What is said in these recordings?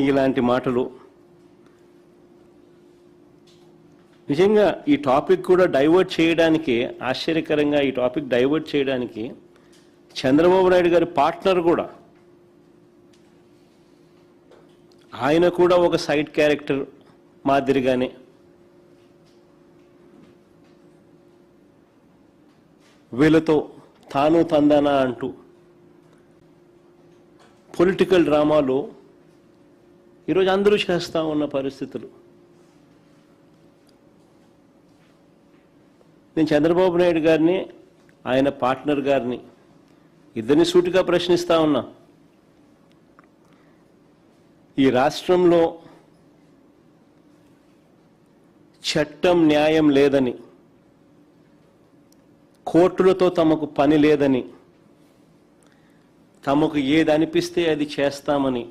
ఇలాంటి మాటలు నిజంగా ఈ టాపిక్ కూడా డైవర్ట్ చేయడానికి, ఆశ్చర్యకరంగా ఈ టాపిక్ డైవర్ట్ చేయడానికి చంద్రబాబు నాయుడు గారి పార్ట్నర్ కూడా, ఆయన కూడా ఒక సైడ్ క్యారెక్టర్ మాదిరిగానే వీళ్ళతో తాను తందానా అంటూ పొలిటికల్ డ్రామాలో ఈరోజు అందరూ చేస్తూ ఉన్న పరిస్థితులు. నేను చంద్రబాబు నాయుడు గారిని, ఆయన పార్ట్నర్ గారిని ఇద్దరిని సూటిగా ప్రశ్నిస్తా ఉన్నా. ఈ రాష్ట్రంలో చట్టం న్యాయం లేదని, కోర్టులతో తమకు పని లేదని, తమకు ఏది అనిపిస్తే అది చేస్తామని,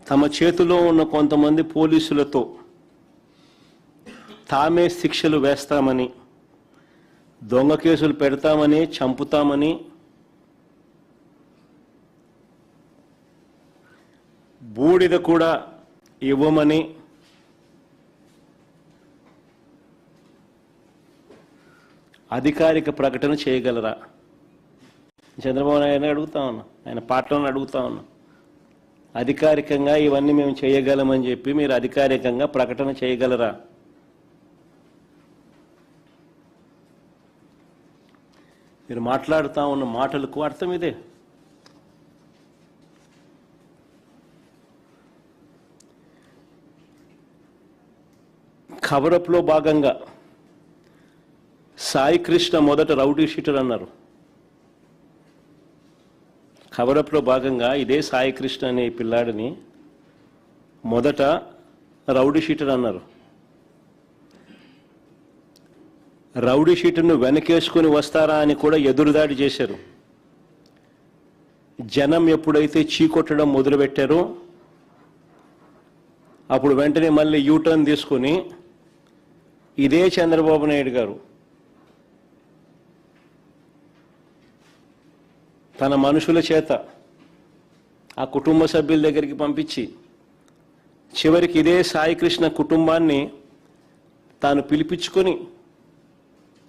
తమ చేతిలో ఉన్న కొంతమంది పోలీసులతో తామే శిక్షలు వేస్తామని, దొంగ కేసులు పెడతామని, చంపుతామని, బూడిద కూడా ఇవ్వమని, అధికారిక ప్రకటన చేయగలరా? చంద్రబాబు నాయుడు అడుగుతా ఉన్నా, ఆయన పార్టీలను అడుగుతా ఉన్నా. అధికారికంగా ఇవన్నీ మేము చేయగలమని చెప్పి మీరు అధికారికంగా ప్రకటన చేయగలరా? మీరు మాట్లాడుతూ ఉన్న మాటలకు అర్థం ఇదే. కవరప్లో భాగంగా సాయి కృష్ణ మొదట రౌడీ షీటర్ అన్నారు. కవరప్లో భాగంగా ఇదే సాయి కృష్ణ అనే పిల్లాడిని మొదట రౌడీ షీటర్ అన్నారు. రౌడీ షీటర్ను వెనకేసుకుని వస్తారా అని కూడా ఎదురుదాడి చేశారు. జనం ఎప్పుడైతే చీకొట్టడం మొదలుపెట్టారో అప్పుడు వెంటనే మళ్ళీ యూటర్న్ తీసుకుని ఇదే చంద్రబాబు నాయుడు గారు తన మనుషుల చేత ఆ కుటుంబ సభ్యుల దగ్గరికి పంపించి చివరికి ఇదే సాయి కృష్ణ కుటుంబాన్ని తాను పిలిపించుకొని